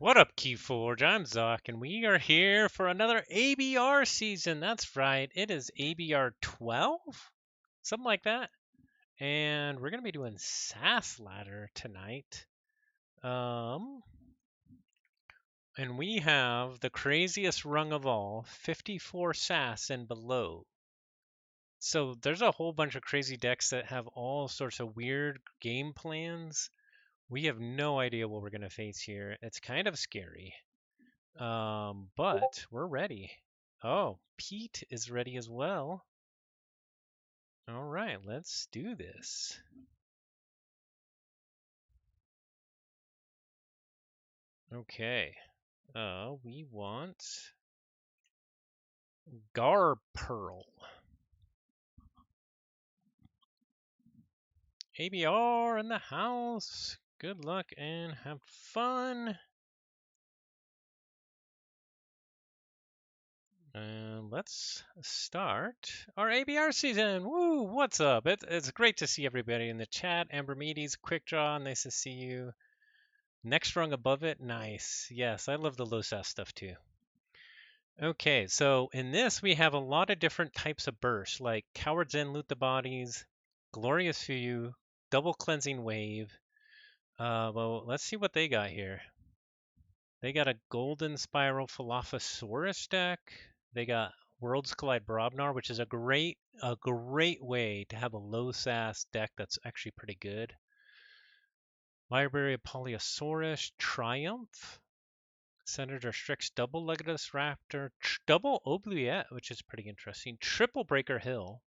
What up, Keyforge? I'm Zoc, and we are here for another ABR season. That's right, it is ABR 12? Something like that. And we're going to be doing SAS Ladder tonight. And we have the craziest rung of all, 54 SAS and below. So there's a whole bunch of crazy decks that have all sorts of weird game plans. We have no idea what we're going to face here. It's kind of scary. But we're ready. Oh, Pete is ready as well. All right, let's do this. Okay. We want Gar Pearl. ABR in the house. Good luck and have fun. And let's start our ABR season. Woo! What's up? It's great to see everybody in the chat. Amber Meaties, Quick Draw, nice to see you. Next rung above it, nice. Yes, I love the low SAS stuff too. Okay, so in this we have a lot of different types of bursts, like Coward's End, Loot the Bodies, Glorious Few, Double Cleansing Wave. Well, let's see what they got here. They got a Golden Spiral Philophosaurus deck. They got Worlds Collide Brobnar, which is a great way to have a low SAS deck that's actually pretty good. Library of Polyosaurus, Triumph. Senator Strix, double Legatus Raptor, double Oubliette, which is pretty interesting. Triple Breaker Hill,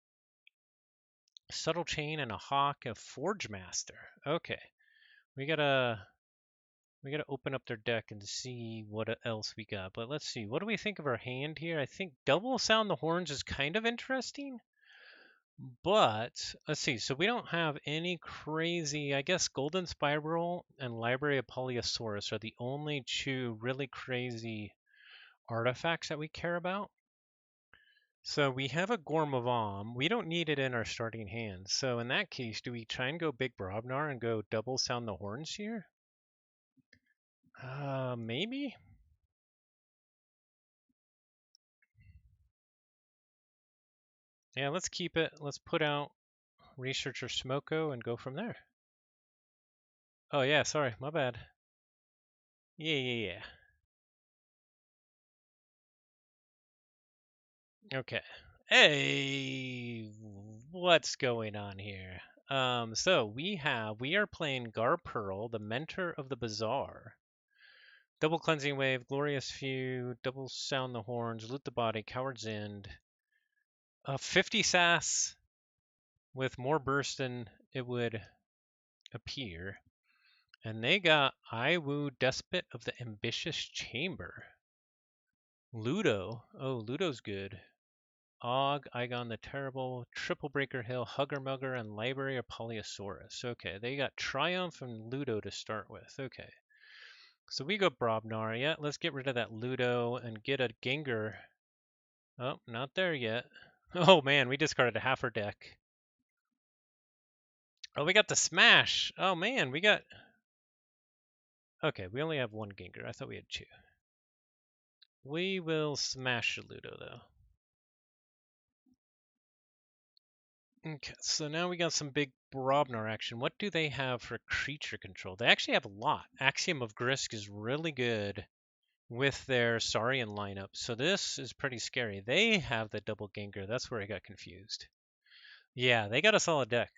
Subtle Chain, and a Hawk, and Forge Master. Okay, we gotta open up their deck and see what else we got. But let's see, what do we think of our hand here? I think Double Sound the Horns is kind of interesting. But let's see, so we don't have any crazy, I guess Golden Spiral and Library of Polyosaurus are the only two really crazy artifacts that we care about. So we have a Gormavam. We don't need it in our starting hand. So in that case, do we try and go Big Brobnar and go double Sound the Horns here? Maybe? Yeah, let's keep it. Let's put out Researcher Smoko and go from there. Oh yeah, sorry, my bad. Yeah. Okay. Hey, what's going on here? So we are playing Gar Pearl, the Mentor of the Bazaar. Double Cleansing Wave, Glorious Few, Double Sound the Horns, Loot the Body, Coward's End. 50 SAS with more burst than it would appear. And they got Iwu, Despot of the Ambitious Chamber. Ludo. Oh, Ludo's good. Og, Igon the Terrible, Triple Breaker Hill, Hugger Mugger, and Library of Polyosaurus. Okay, they got Triumph and Ludo to start with. Okay. So we go Brobnar. Yeah, let's get rid of that Ludo and get a Gengar. Oh, not there yet. Oh man, we discarded half our deck. Oh, we got the Smash. Oh man, we got... Okay, we only have one Gengar. I thought we had two. We will smash the Ludo though. Okay, so now we got some big Brobnar action. What do they have for creature control? They actually have a lot. Axiom of Grisk is really good with their Saurian lineup, so this is pretty scary. They have the double Gengar. That's where I got confused. Yeah, they got a solid deck.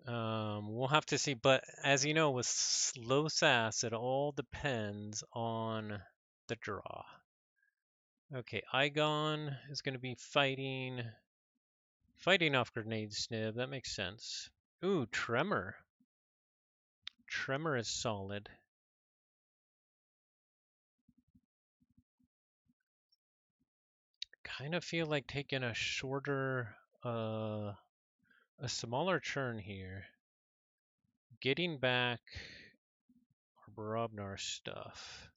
We'll have to see, but as you know, with slow SAS, it all depends on the draw. Okay, Igon is going to be fighting off Grenade Snib. That makes sense. Ooh, Tremor. Tremor is solid. Kind of feel like taking a shorter, a smaller turn here. Getting back our Brobnar stuff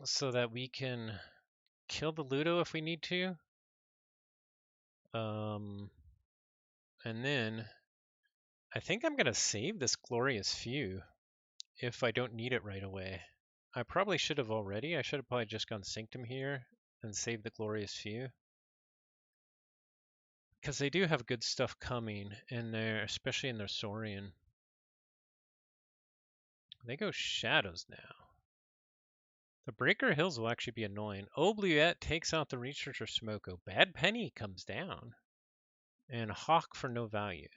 so that we can kill the Ludo if we need to. And then I think I'm going to save this glorious few if I don't need it right away. I probably should have already. I should have probably just gone Sanctum here and saved the glorious few. Because they do have good stuff coming in there, especially in their Saurian. They go Shadows now. The Breaker Hills will actually be annoying. Oubliette takes out the Researcher Smoko. Bad Penny comes down. And Hawk for no value.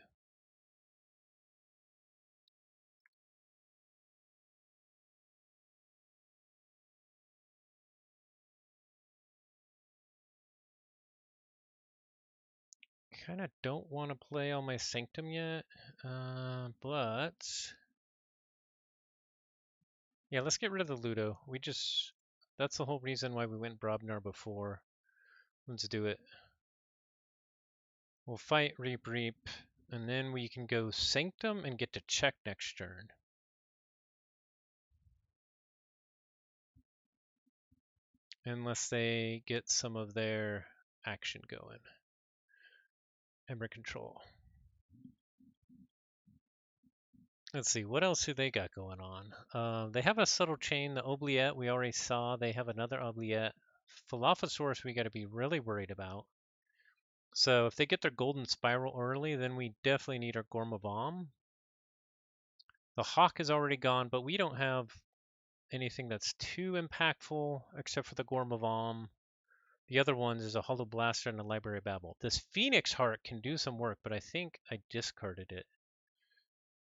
Kind of don't want to play all my Sanctum yet, but yeah, let's get rid of the Ludo. That's the whole reason why we went Brobnar before. Let's do it. We'll fight Reap Reap, and then we can go Sanctum and get to check next turn. Unless they get some of their action going. Ember Control. Let's see, what else do they got going on? They have a Subtle Chain, the Oubliette we already saw. They have another Oubliette. Philophosaurus we got to be really worried about. So if they get their Golden Spiral early, then we definitely need our Gormavam. The Hawk is already gone, but we don't have anything that's too impactful except for the Gormavam. The other ones is a Hollow Blaster and a Library of Babel. This Phoenix Heart can do some work, but I think I discarded it.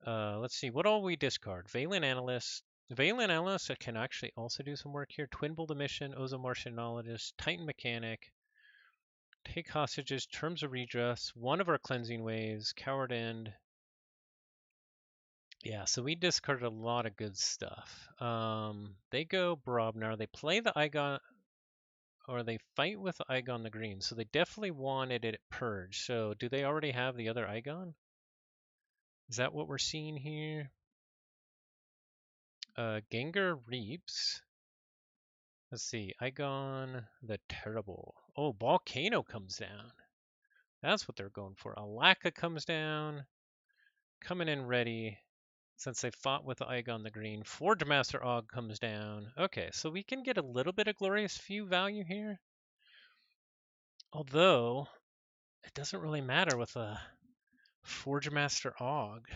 Let's see, what all we discard? Valen Analyst. Valen Analyst can actually also do some work here. Twin Bolt Emission, Ozomartianologist, Titan Mechanic, Take Hostages, Terms of Redress, one of our Cleansing Waves, Coward End. Yeah, so we discarded a lot of good stuff. They go Brobnar. They play the Igon, or they fight with the Igon the green. So they definitely wanted it Purge. So do they already have the other Igon? Is that what we're seeing here? Gengar Reaps. Let's see. Igon the Terrible. Oh, Volcano comes down. That's what they're going for. Alaka comes down. Coming in ready. Since they fought with the Igon the Green, Forge Master Og comes down. Okay, so we can get a little bit of Glorious Few value here. Although, it doesn't really matter with a Forge Master Og.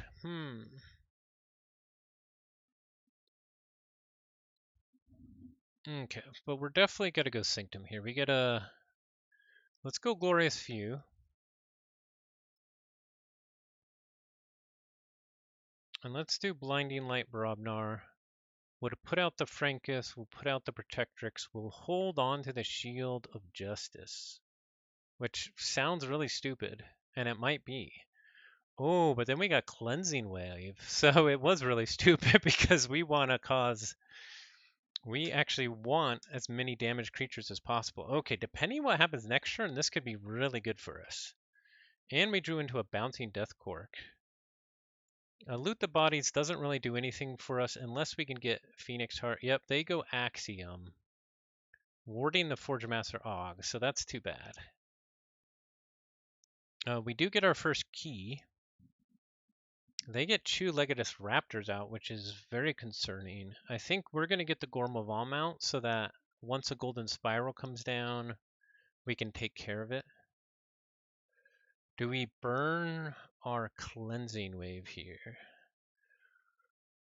Okay, but we're definitely going to go Sanctum here. We get a... Let's go Glorious Few. And let's do Blinding Light Brobnar. We'll put out the Frankus, we'll put out the Protectrix, we'll hold on to the Shield of Justice. Which sounds really stupid, and it might be. Oh, but then we got Cleansing Wave. So it was really stupid because we want to cause... We actually want as many damaged creatures as possible. Okay, depending what happens next turn, this could be really good for us. And we drew into a Bouncing Death Cork. Loot the Bodies doesn't really do anything for us unless we can get Phoenix Heart. Yep, they go Axiom. Warding the Forge Master Og, so that's too bad. We do get our first key. They get Two-Leggedus Raptors out, which is very concerning. I think we're going to get the Gormavam out so that once a Golden Spiral comes down, we can take care of it. Do we burn our Cleansing Wave here?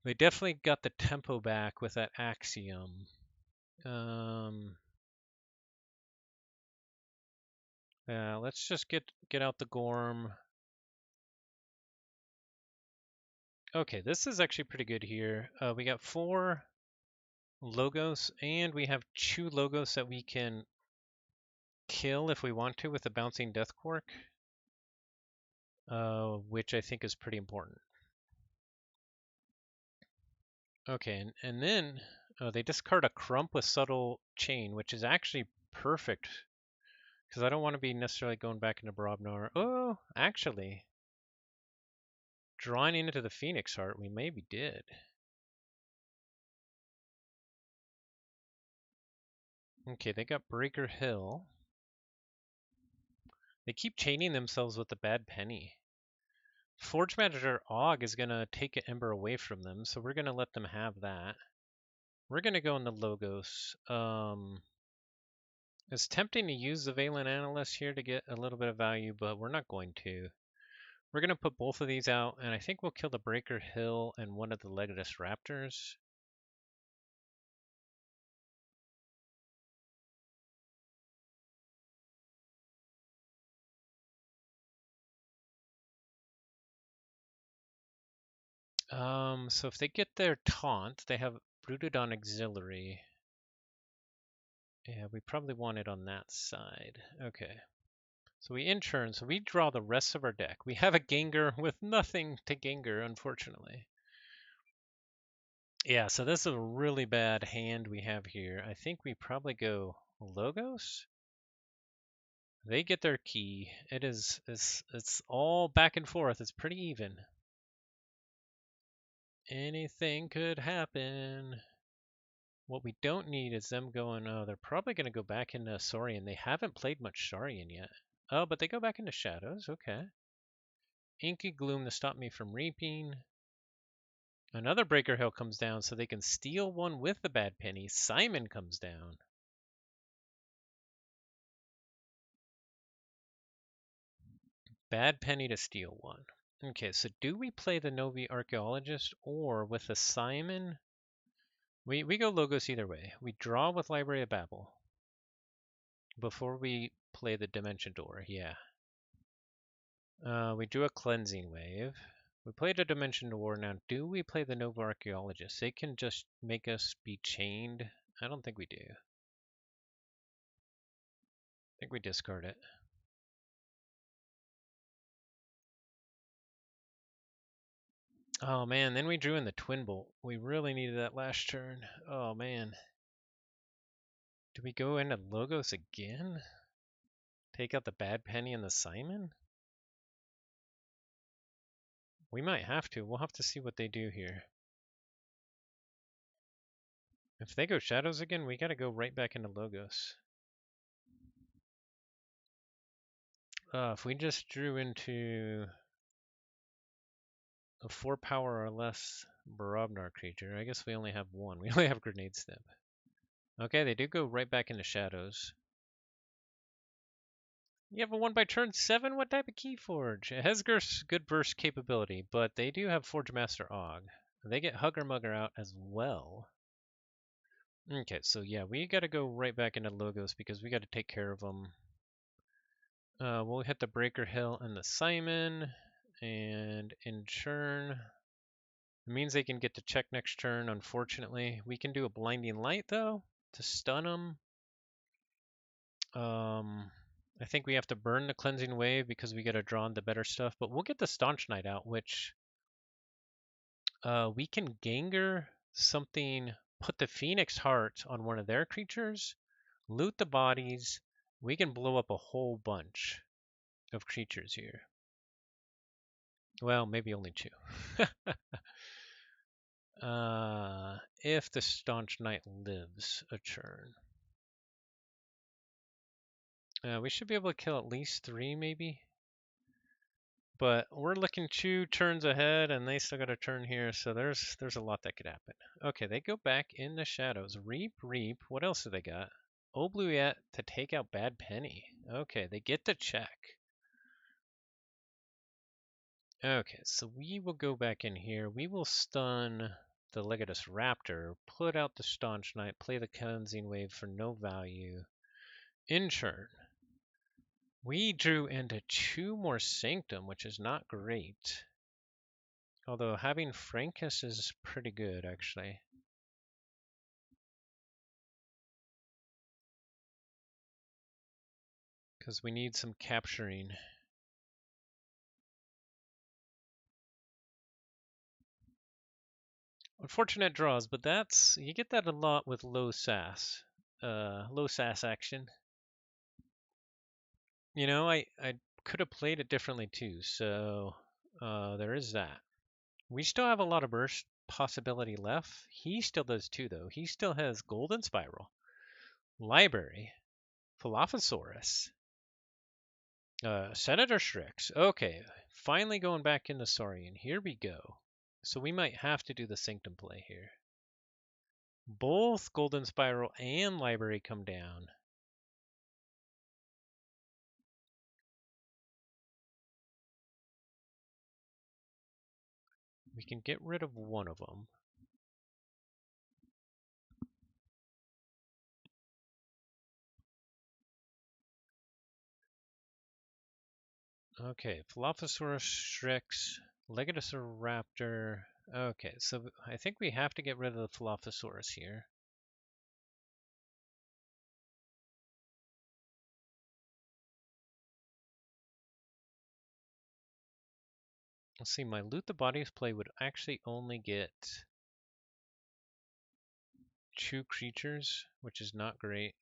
They definitely got the tempo back with that Axiom. Yeah, let's just get out the Gorm. Okay, this is actually pretty good here. We got 4 Logos, and we have 2 Logos that we can kill if we want to with the Bouncing Death Cork, which I think is pretty important. Okay, and then they discard a Crump with Subtle Chain, which is actually perfect because I don't want to be necessarily going back into Brobnar. Oh, actually, drawing into the Phoenix Heart, we maybe did. Okay, they got Breaker Hill. They keep chaining themselves with the Bad Penny. Forge Manager Og is going to take an Ember away from them, so we're going to let them have that. We're going to go in the Logos. It's tempting to use the Valen Analyst here to get a little bit of value, but we're not going to. We're going to put both of these out, and I think we'll kill the Breaker Hill and one of the Legolas Raptors. So if they get their taunt, they have Brooded on Auxiliary. Yeah, we probably want it on that side. Okay. So we in-turn, so we draw the rest of our deck. We have a Gengar with nothing to Gengar, unfortunately. Yeah, so this is a really bad hand we have here. I think we probably go Logos. They get their key. It's all back and forth. It's pretty even. Anything could happen. What we don't need is them going, oh, they're probably going to go back into Saurian. They haven't played much Saurian yet. Oh, but they go back into Shadows. Okay. Inky Gloom to stop me from reaping. Another Breaker Hill comes down so they can steal one with the Bad Penny. Simon comes down. Bad Penny to steal one. Okay, so do we play the Novi Archaeologist or with the Simon? We go Logos either way. We draw with Library of Babel before we play the Dimension Door, yeah. We do a Cleansing Wave. We played a Dimension Door. Now, do we play the Nova Archaeologist? They can just make us be chained. I don't think we do. I think we discard it. Oh man, then we drew in the Twin Bolt. We really needed that last turn. Oh man. Do we go into Logos again? Take out the Bad Penny and the Simon? We might have to. We'll have to see what they do here. If they go Shadows again, we gotta go right back into Logos. If we just drew into a 4 power or less Barabnar creature, I guess we only have one. We only have Grenade Step. Okay, they do go right back into Shadows. You have a 1 by turn 7? What type of Keyforge? It has good burst capability, but they do have Forge Master Og. They get Hugger Mugger out as well. Okay, so yeah, we gotta go right back into Logos because we gotta take care of them. We'll hit the Breaker Hill and the Simon, and in turn, it means they can get to check next turn, unfortunately. We can do a Blinding Light, though, to stun them. I think we have to burn the Cleansing Wave because we gotta draw into better stuff, but we'll get the Staunch Knight out, which we can Gengar something, put the Phoenix Heart on one of their creatures, loot the bodies. We can blow up a whole bunch of creatures here. Well, maybe only 2. If the Staunch Knight lives a turn. We should be able to kill at least 3, maybe. But we're looking 2 turns ahead, and they still got a turn here, so there's a lot that could happen. Okay, they go back in the Shadows. Reap. What else do they got? Obluyet to take out Bad Penny. Okay, they get the check. Okay, so we will go back in here. We will stun the Legolas Raptor, put out the Staunch Knight, play the Cleansing Wave for no value. In turn, we drew into 2 more Sanctum, which is not great. Although having Frankus is pretty good, actually. Because we need some capturing. Unfortunate draws, but you get that a lot with low SAS. Low SAS action. You know, I could have played it differently too, so there is that. We still have a lot of burst possibility left. He still does too, though. He still has Golden Spiral, Library, Philophosaurus. Senator Strix. Okay, finally going back into Saurian. Here we go. So we might have to do the Sanctum play here. Both Golden Spiral and Library come down. We can get rid of one of them. Okay, Dilophosaurus Strix, Legatoraptor. Okay, so I think we have to get rid of the Dilophosaurus here. Let's see, my Loot the Bodies play would actually only get 2 creatures, which is not great.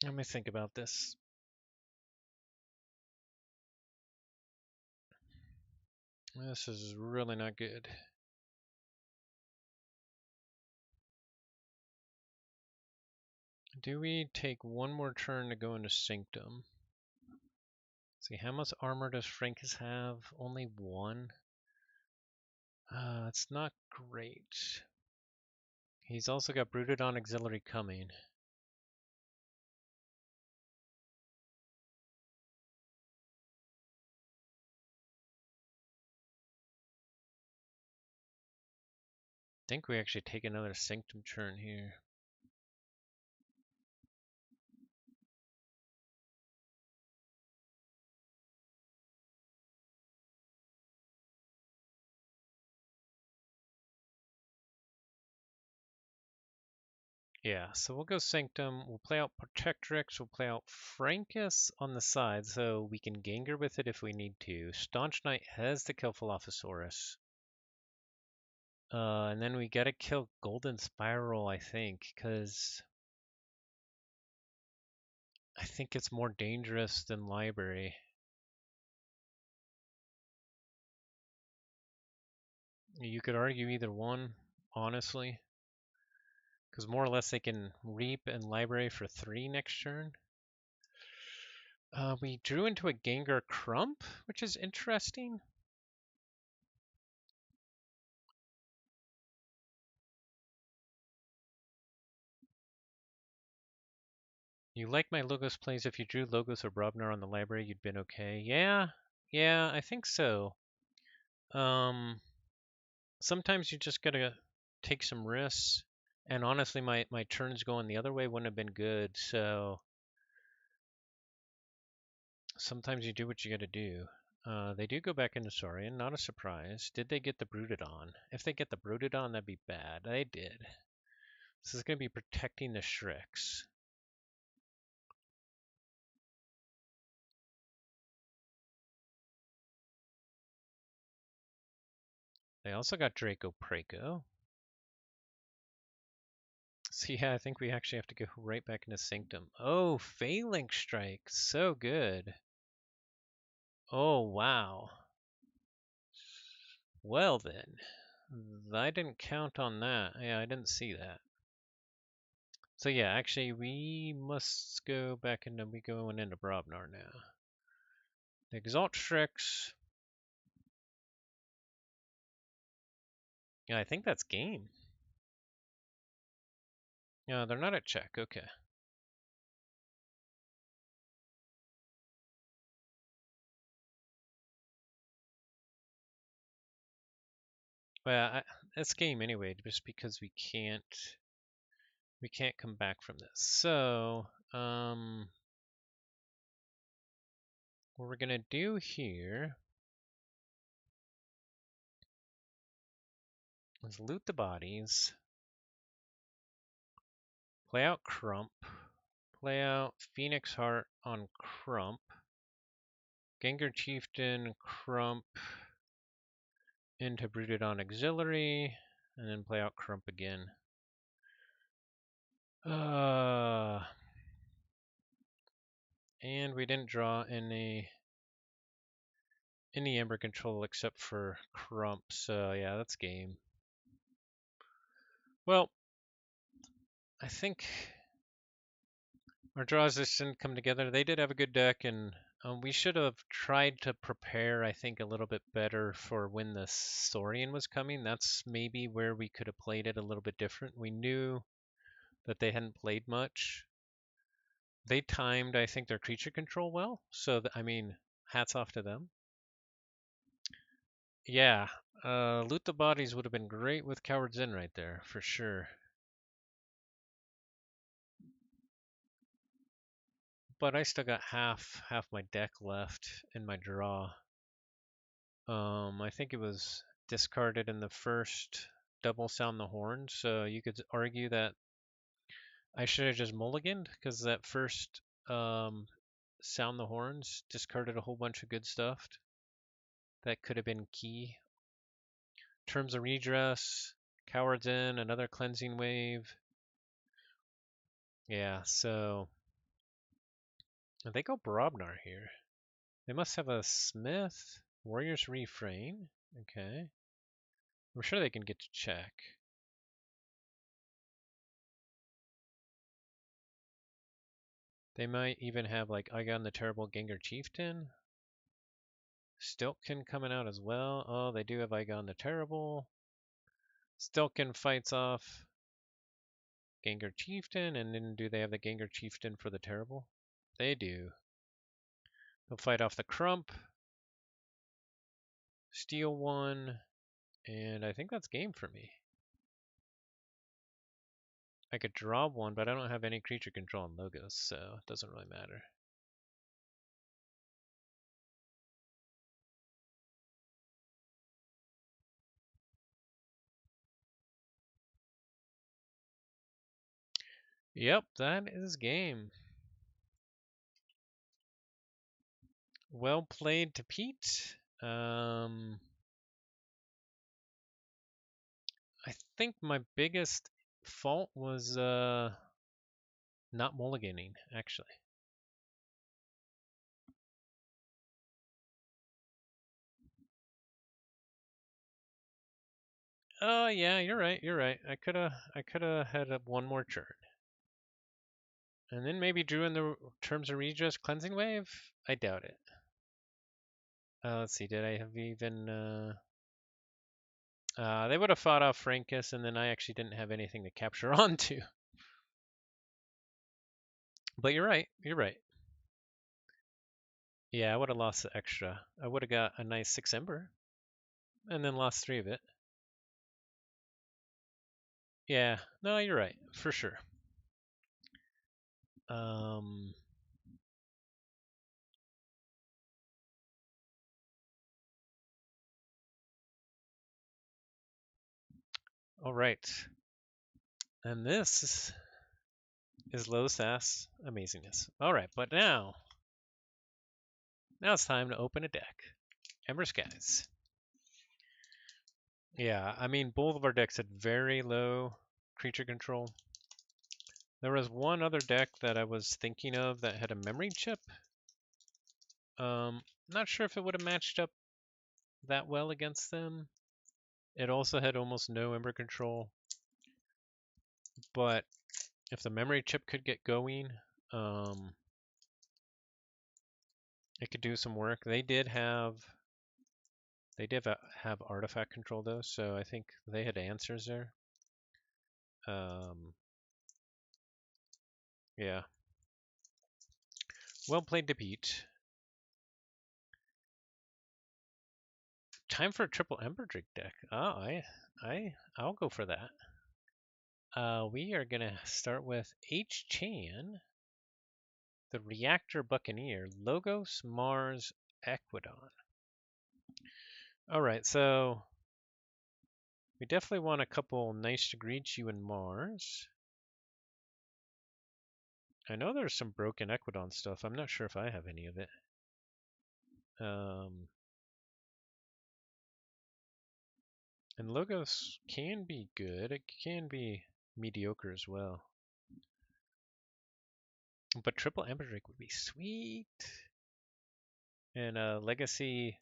Let me think about this. This is really not good. Do we take one more turn to go into Sanctum? See, how much armor does Frankus have? Only 1? It's not great. He's also got Brooded on Auxiliary coming. I think we actually take another Sanctum turn here. Yeah, so we'll go Sanctum, we'll play out Protectrix, we'll play out Frankus on the side, so we can Gengar with it if we need to. Staunch Knight has to kill Dilophosaurus. And then we gotta kill Golden Spiral, I think, because I think it's more dangerous than Library. You could argue either one, honestly, because more or less they can Reap and Library for 3 next turn. We drew into a Gengar Crump, which is interesting. You like my Logos plays. If you drew Logos or Brobnar on the Library, you'd been okay. Yeah, I think so. Sometimes you just gotta take some risks. And honestly, my turns going the other way wouldn't have been good. So sometimes you do what you gotta do. They do go back into Saurian, not a surprise. Did they get the Brooded on? If they get the Brooded on, that'd be bad. They did. This is gonna be protecting the Shreks. They also got Draco Praco. So yeah, I think we actually have to go right back into Sanctum. Oh, Phalanx Strike. So good. Oh, wow. Well then. I didn't count on that. Yeah, I didn't see that. So yeah, actually we must go back into, we going into Brobnar now. Exalt Shreks. Yeah, I think that's game. Yeah, they're not at check. Okay. Well, that's game anyway, just because we can't come back from this. So, what we're gonna do here is loot the bodies, play out Crump, play out Phoenix Heart on Crump, Gengar Chieftain, Crump into Brooded on Auxiliary, and then play out Crump again. And we didn't draw any any Ember control except for Crump, so yeah, that's game. Well, I think our draws just didn't come together. They did have a good deck, and we should have tried to prepare, I think, a little bit better for when the Saurian was coming. That's maybe where we could have played it a little bit different. We knew that they hadn't played much. They timed, I think, their creature control well, so I mean, hats off to them. Yeah, loot the bodies would have been great with Coward's Inn right there, for sure. But I still got half my deck left in my draw. I think it was discarded in the first double sound the horn, so you could argue that I should have just mulliganed because that first sound the horns discarded a whole bunch of good stuff that could have been key. Terms of redress, Cowards Inn, another cleansing wave. Yeah, so they go Brobnar here. They must have a Smith, Warrior's Refrain. Okay. I'm sure they can get to check. They might even have like Igon the Terrible, Gengar Chieftain. Stiltkin coming out as well. Oh, they do have Igon the Terrible. Stiltkin fights off Gengar Chieftain, and then do they have the Gengar Chieftain for the Terrible? They do. They'll fight off the Crump. Steal one. And I think that's game for me. I could draw one, but I don't have any creature control on Logos, so it doesn't really matter. Yep, that is game. Well played to Pete. I think my biggest fault was not mulliganing, actually. Oh yeah, you're right. You're right. I coulda had one more turn, and then maybe drew in the terms of redress cleansing wave. I doubt it. Let's see. Did I have even? They would have fought off Frankus, and then I actually didn't have anything to capture onto. But you're right. You're right. Yeah, I would have lost the extra. I would have got a nice 6 Ember, and then lost 3 of it. Yeah, no, you're right, for sure. Um, all right. And this is low SAS amazingness. All right, but now it's time to open a deck. Ember Skies. Yeah, I mean, both of our decks had very low creature control. There was one other deck that I was thinking of that had a memory chip. Not sure if it would have matched up that well against them. It also had almost no Ember control. But if the memory chip could get going, it could do some work. They did have artifact control though, so I think they had answers there. Yeah. Well played to Pete. Time for a triple Ember Drake deck. Oh, I'll go for that. We are gonna start with H. Chan, the Reactor Buccaneer, Logos, Mars, Equidon. All right, so we definitely want a couple Nice to Greet You and Mars. I know there's some broken Equidon stuff. I'm not sure if I have any of it. And Logos can be good. It can be mediocre as well. But triple Ember Drake would be sweet. And Legacy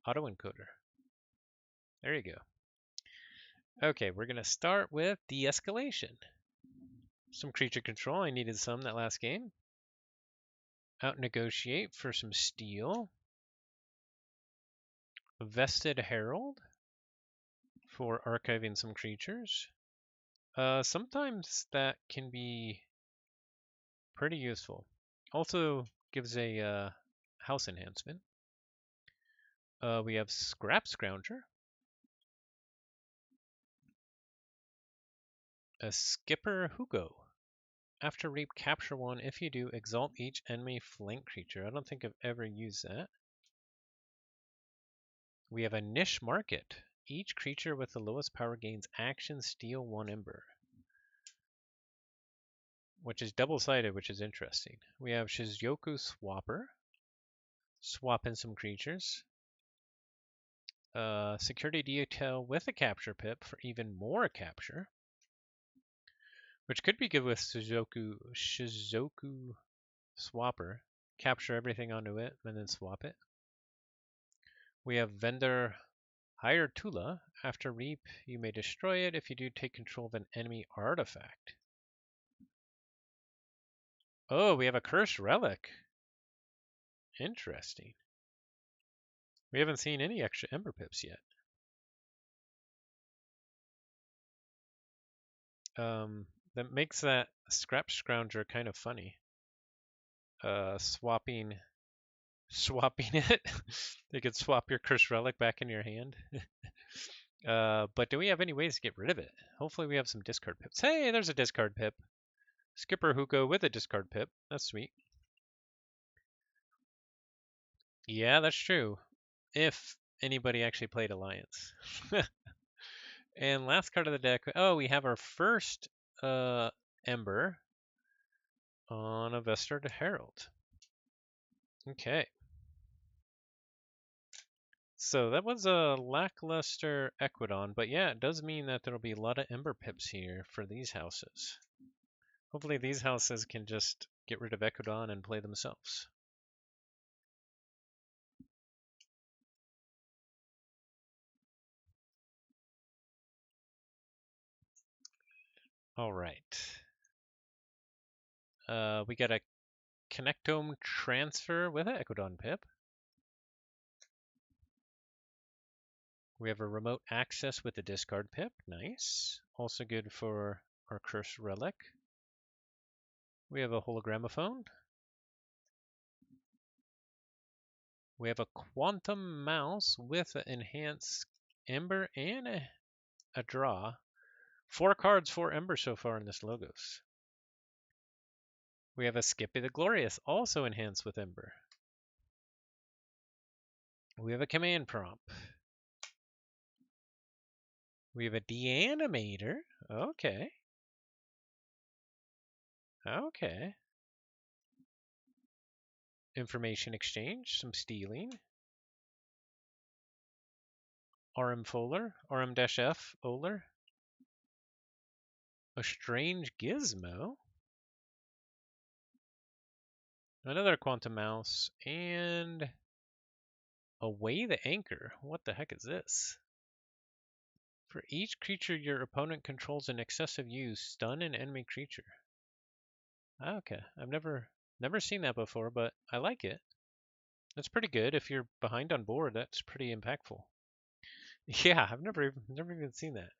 autoencoder. There you go. Okay, we're going to start with de-escalation. Some creature control. I needed some that last game. Out-negotiate for some steel. Vested Herald for archiving some creatures. Sometimes that can be pretty useful. Also gives a house enhancement. We have Scrap Scrounger. A Skipper Hugo. After reap, capture one. If you do, exalt each enemy flank creature. I don't think I've ever used that. We have a Niche Market. Each creature with the lowest power gains action, steal 1 ember. Which is double-sided, which is interesting. We have Shizuoku Swapper. Swap in some creatures. Security detail with a capture pip for even more capture. Which could be good with Shizuoku Swapper. Capture everything onto it and then swap it. We have Vendor Hire Tula. After reap, you may destroy it. If you do, take control of an enemy artifact. Oh, we have a Cursed Relic. Interesting. We haven't seen any extra Ember Pips yet. That makes that Scrap Scrounger kind of funny. Swapping it. You could swap your Cursed Relic back in your hand. But do we have any ways to get rid of it? Hopefully we have some discard pips. Hey, there's a discard pip. Skipper Hugo with a discard pip. That's sweet. Yeah, that's true. If anybody actually played Alliance. And last card of the deck. Oh, we have our first Ember on a Vested Herald. Okay. So that was a lackluster Equidon, but yeah, it does mean that there'll be a lot of Ember Pips here for these houses. Hopefully these houses can just get rid of Equidon and play themselves. All right. We got a Connectome Transfer with an Equidon Pip. We have a Remote Access with a Discard Pip. Nice. Also good for our Cursed Relic. We have a Hologramophone. We have a Quantum Mouse with an Enhanced Ember and a draw. 4 cards, 4 Ember so far in this Logos. We have a Skippy the Glorious, also enhanced with Ember. We have a Command Prompt. We have a Deanimator. Okay. Okay. Information Exchange, some stealing. RM Foler, RM-F, Oler. A Strange Gizmo. Another Quantum Mouse, and Away the Anchor. What the heck is this? For each creature your opponent controls in excessive use, stun an enemy creature. Okay, I've never seen that before, but I like it. That's pretty good. If you're behind on board, that's pretty impactful. Yeah, I've never even seen that.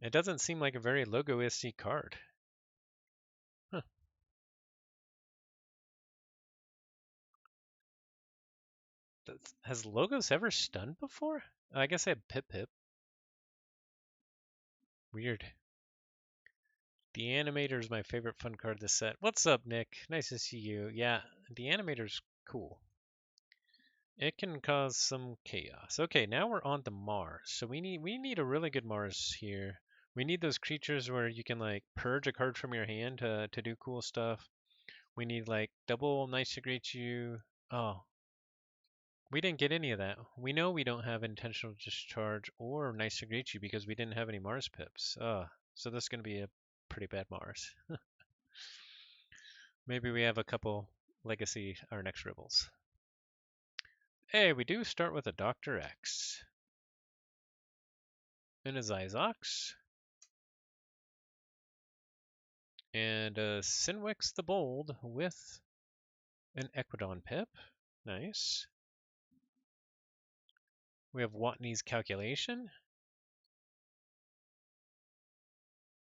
It doesn't seem like a very logoistic card. Huh. Has Logos ever stunned before? I guess I had Pip Pip. Weird. The Animator is my favorite fun card this set. What's up, Nick? Nice to see you. Yeah, the Animator's cool. It can cause some chaos. Okay, now we're on to Mars. So we need a really good Mars here. We need those creatures where you can like purge a card from your hand to do cool stuff. We need like double Nice to Greet You. Oh, we didn't get any of that. We know we don't have Intentional Discharge or Nice to Greet You because we didn't have any Mars pips. So this is going to be a pretty bad Mars. Maybe we have a couple Legacy our next Ribbles. Hey, we do start with a Dr. X. And a Zyzox. And a Sinwix the Bold with an Equidon Pip. Nice. We have Watney's Calculation.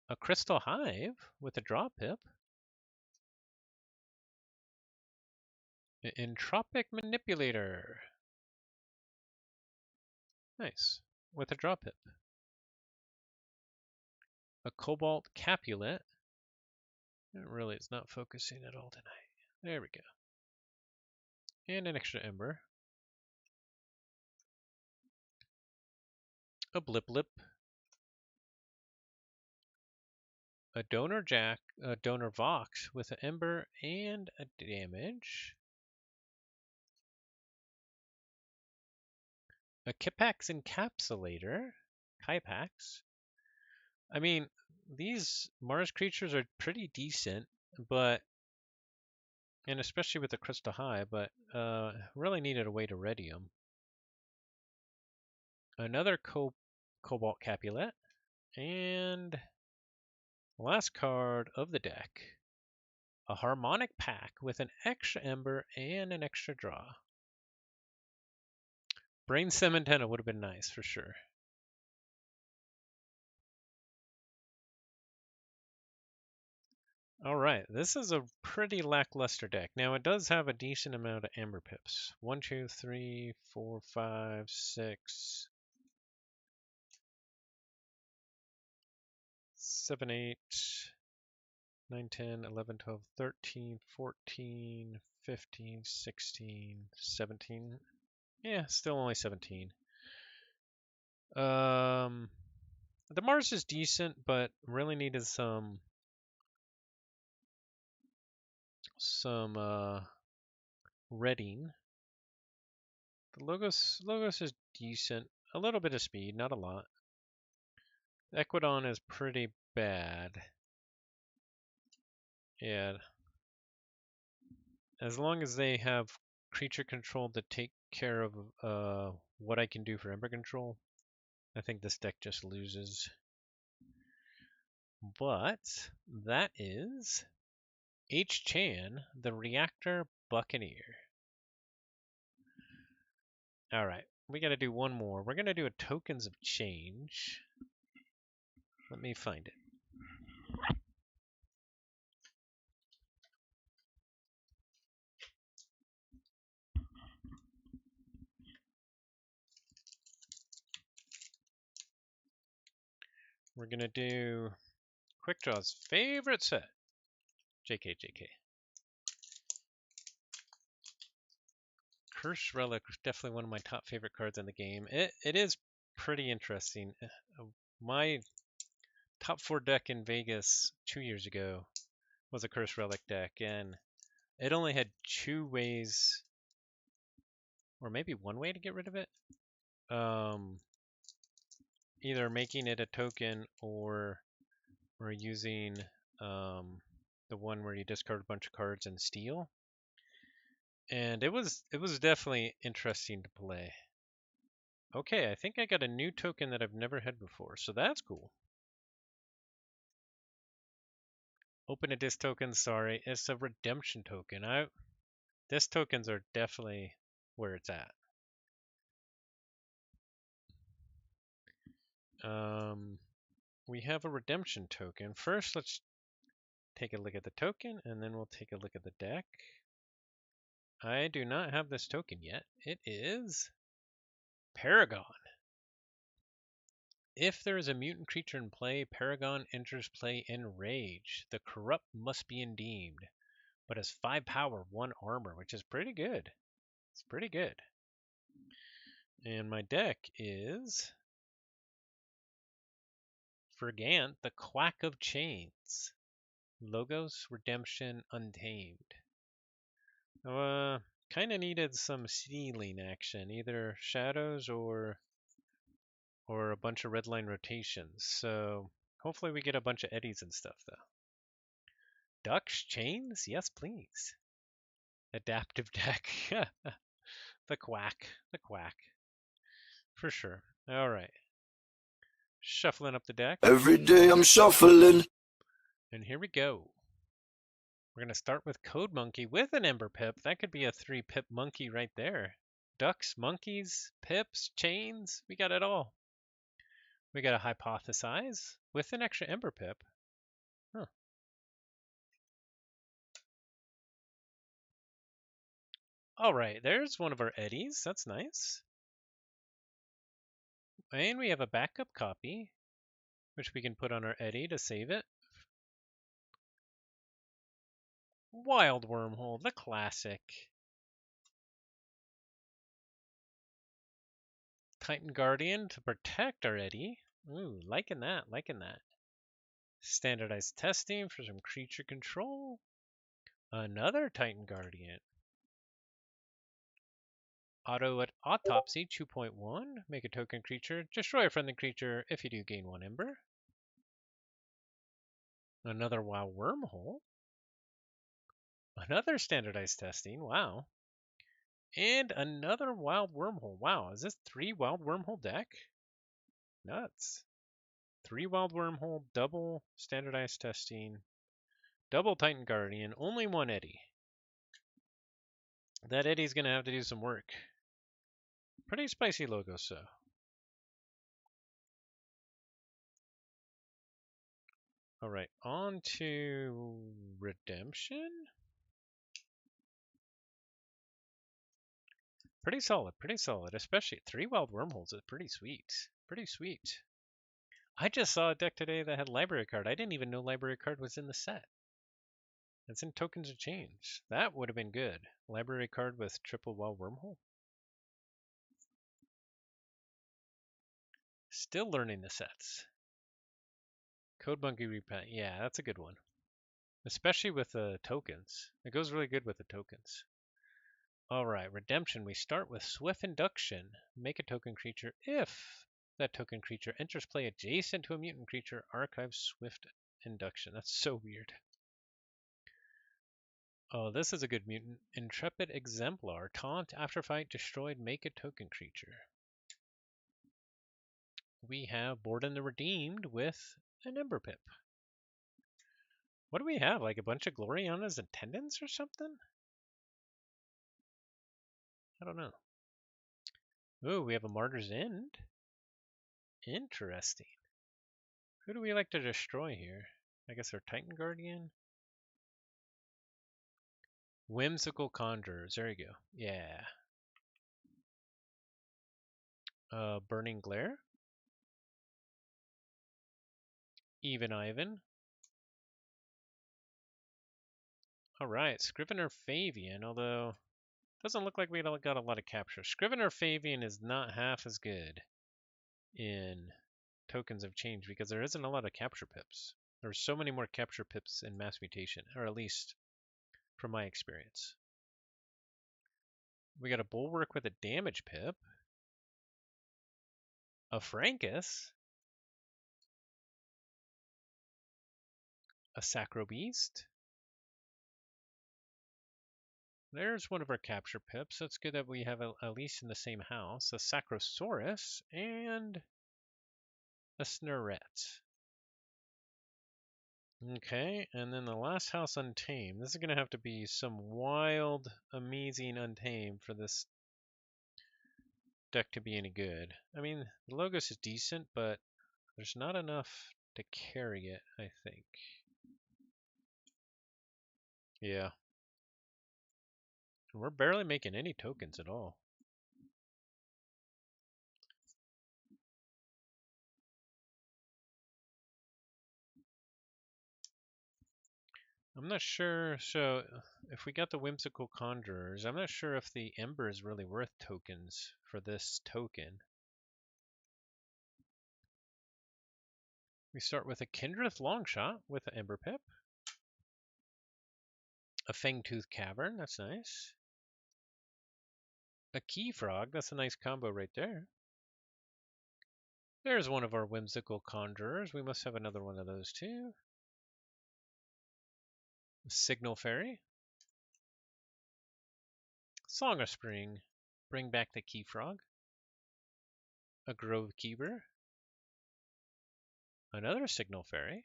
A Crystal Hive with a Draw Pip. An Entropic Manipulator. Nice. With a Draw Pip. A Cobalt Capulet. It really is not focusing at all tonight. There we go. And an extra Ember. A Blip Blip. A Donor Vox with an Ember and a damage. A Kipax Encapsulator. Kypax. I mean, these Mars creatures are pretty decent, but and especially with the Crystal High, but really needed a way to ready them. Another Cobalt Capulet, and last card of the deck, a Harmonic Pack with an extra Ember and an extra draw. Brain Cementenna would have been nice for sure. All right, this is a pretty lackluster deck. Now it does have a decent amount of Ember Pips. 1, 2, 3, 4, 5, 6, 7, 8, 9, 10, 11, 12, 13, 14, 15, 16, 17. Yeah, still only 17. The Mars is decent, but really needed some reading. The Logos is decent. A little bit of speed, not a lot. The Equidon is pretty bad. Yeah. As long as they have creature control to take care of what I can do for Ember control, I think this deck just loses. But that is H. Chan, the Reactor Buccaneer. All right, we got to do one more. We're going to do a Tokens of Change. Let me find it. We're going to do Quick Draw's favorite set. JK, JK. Curse Relic is definitely one of my top favorite cards in the game. It is pretty interesting. My top 4 deck in Vegas 2 years ago was a Curse Relic deck, and it only had 2 ways, or maybe 1 way to get rid of it. Either making it a token or using the one where you discard a bunch of cards and steal. And it was definitely interesting to play. Okay, I think I got a new token that I've never had before, so that's cool. Open a disc token, sorry, it's a redemption token. Disc tokens are definitely where it's at. We have a redemption token. First, let's take a look at the token, and then we'll take a look at the deck. I do not have this token yet. It is Paragon. If there is a mutant creature in play, Paragon enters play in Rage. The corrupt must be redeemed, but has 5 power, 1 armor, which is pretty good. It's pretty good. And my deck is Fergant, the Quack of Chains. Logos, Redemption, Untamed. Kind of needed some sealing action, either shadows or a bunch of redline rotations. So hopefully we get a bunch of eddies and stuff though. Ducks, chains, yes please. Adaptive deck. The quack. The quack. For sure. All right. Shuffling up the deck. Every day I'm shuffling. And here we go. We're going to start with Code Monkey with an Ember Pip. That could be a 3-pip monkey right there. Ducks, monkeys, pips, chains. We got it all. We got to hypothesize with an extra Ember Pip. Huh. All right, there's one of our eddies. That's nice. And we have a backup copy, which we can put on our eddy to save it. Wild Wormhole, the classic. Titan Guardian to protect our eddy. Ooh, liking that, liking that. Standardized testing for some creature control. Another Titan Guardian. Auto at Autopsy 2.1. Make a token creature. Destroy a friendly creature if you do gain 1 Ember. Another Wild Wormhole. Another standardized testing. Wow. And another Wild Wormhole. Wow, is this 3 Wild Wormhole deck? Nuts. 3 Wild Wormhole, double standardized testing, double Titan Guardian, only 1 eddy. That eddy's going to have to do some work. Pretty spicy logo, so. All right, on to Redemption. Pretty solid, especially 3 Wild Wormholes is pretty sweet. Pretty sweet. I just saw a deck today that had Library Card. I didn't even know Library Card was in the set. It's in Tokens of Change. That would have been good. Library Card with triple Wild Wormhole. Still learning the sets. Code Monkey Repaint. Yeah, that's a good one. Especially with the tokens. It goes really good with the tokens. Alright, Redemption. We start with Swift Induction. Make a token creature. If that token creature enters play adjacent to a mutant creature, archive Swift Induction. That's so weird. Oh, this is a good mutant. Intrepid Exemplar. Taunt, after fight, destroyed, make a token creature. We have Borden the Redeemed with an Ember Pip. What do we have? Like a bunch of Gloriana's attendants or something? I don't know. Ooh, we have a Martyr's End. Interesting. Who do we like to destroy here? I guess our Titan Guardian? Whimsical Conjurers. There you go. Yeah. Burning Glare. Even Ivan. Alright, Scrivener Fabian, although doesn't look like we got a lot of capture. Scrivener Fabian is not half as good in Tokens of Change because there isn't a lot of capture pips. There's so many more capture pips in Mass Mutation, or at least from my experience. We got a Bulwark with a damage pip. A Frankus. A Sacro Beast. There's one of our capture pips. That's good that we have at least in the same house. A Sacrosaurus and a Snurret. Okay, and then the last house, Untamed. This is going to have to be some wild, amazing Untamed for this deck to be any good. I mean, the Logos is decent, but there's not enough to carry it, I think. Yeah. And we're barely making any tokens at all. I'm not sure. So, if we got the Whimsical Conjurers, I'm not sure if the Ember is really worth tokens for this token. We start with a Kindreth Longshot with an Ember Pip. A Fangtooth Cavern, that's nice. A Key Frog, that's a nice combo right there. There's one of our Whimsical Conjurers. We must have another one of those too. Signal Fairy. Song of Spring. Bring back the Key Frog. A Grove Keeper. Another Signal Fairy.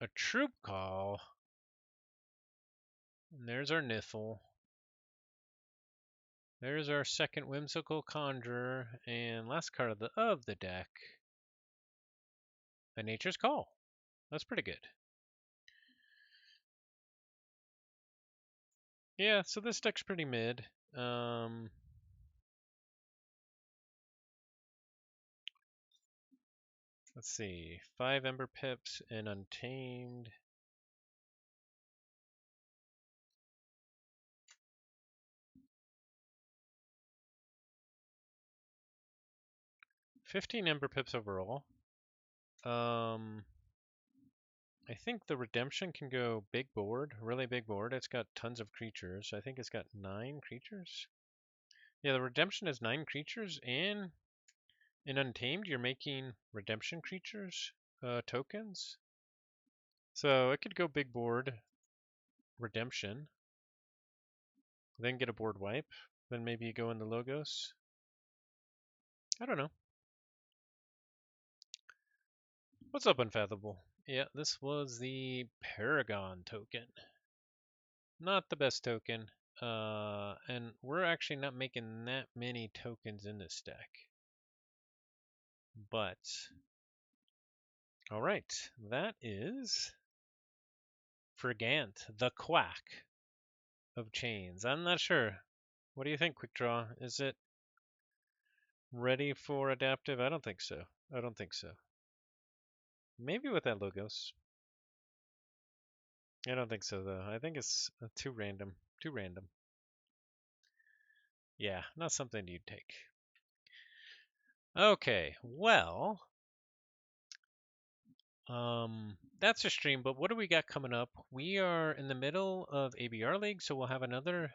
A Troop Call. And there's our Niffle. There's our second Whimsical Conjurer. And last card of the deck. A Nature's Call. That's pretty good. Yeah, so this deck's pretty mid. Let's see. 5 Ember Pips and Untamed. $15 Ember Pips overall. I think the Redemption can go big board, really big board. It's got tons of creatures. I think it's got 9 creatures. Yeah, the Redemption has 9 creatures, and in Untamed, you're making Redemption creatures tokens. So it could go big board, Redemption, then get a board wipe, then maybe you go into Logos. I don't know. What's up, Unfathomable? Yeah, this was the Paragon token. Not the best token. And we're actually not making that many tokens in this deck. But, alright, that is Frigant, the Quack of Chains. I'm not sure. What do you think, Quick Draw? Is it ready for adaptive? I don't think so. I don't think so. Maybe with that Logos. I don't think so, though. I think it's too random. Too random. Yeah, not something you'd take. Okay, well, that's a stream, but what do we got coming up? We are in the middle of ABR League, so we'll have another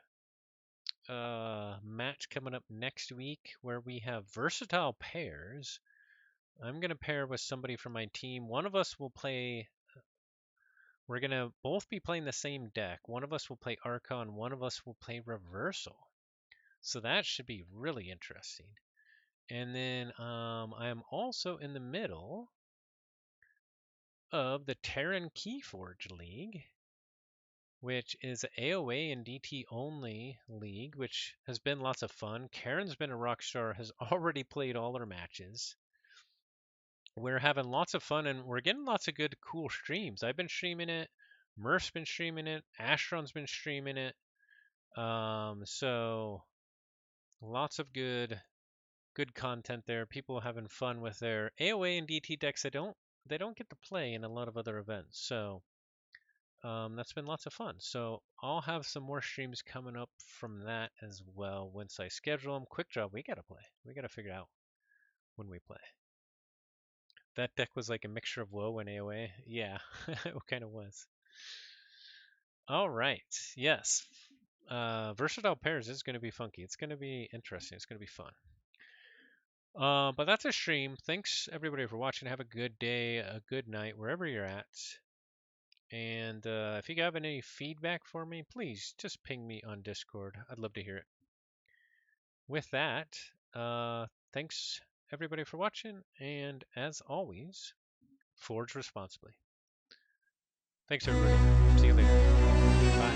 match coming up next week where we have versatile pairs. I'm going to pair with somebody from my team. One of us will play, we're going to both be playing the same deck. One of us will play Archon, one of us will play Reversal. So that should be really interesting. And then I am also in the middle of the Terran Keyforge League, which is an AOA and DT only league, which has been lots of fun. Karen's been a rock star, has already played all her matches. We're having lots of fun, and we're getting lots of good, cool streams. I've been streaming it. Murph's been streaming it. Astron's been streaming it. So lots of good content there. People having fun with their AOA and DT decks. They don't get to play in a lot of other events. So that's been lots of fun. So I'll have some more streams coming up from that as well once I schedule them. Quick Draw, we gotta play. We gotta figure out when we play. That deck was like a mixture of WoW and AOA. Yeah, it kind of was. All right. Yes. Versatile pairs is going to be funky. It's going to be interesting. It's going to be fun. But that's a stream. Thanks everybody for watching. Have a good day, a good night, wherever you're at. And if you have any feedback for me, please just ping me on Discord. I'd love to hear it. With that, thanks everybody for watching. And as always, forge responsibly. Thanks everybody. See you later. Bye.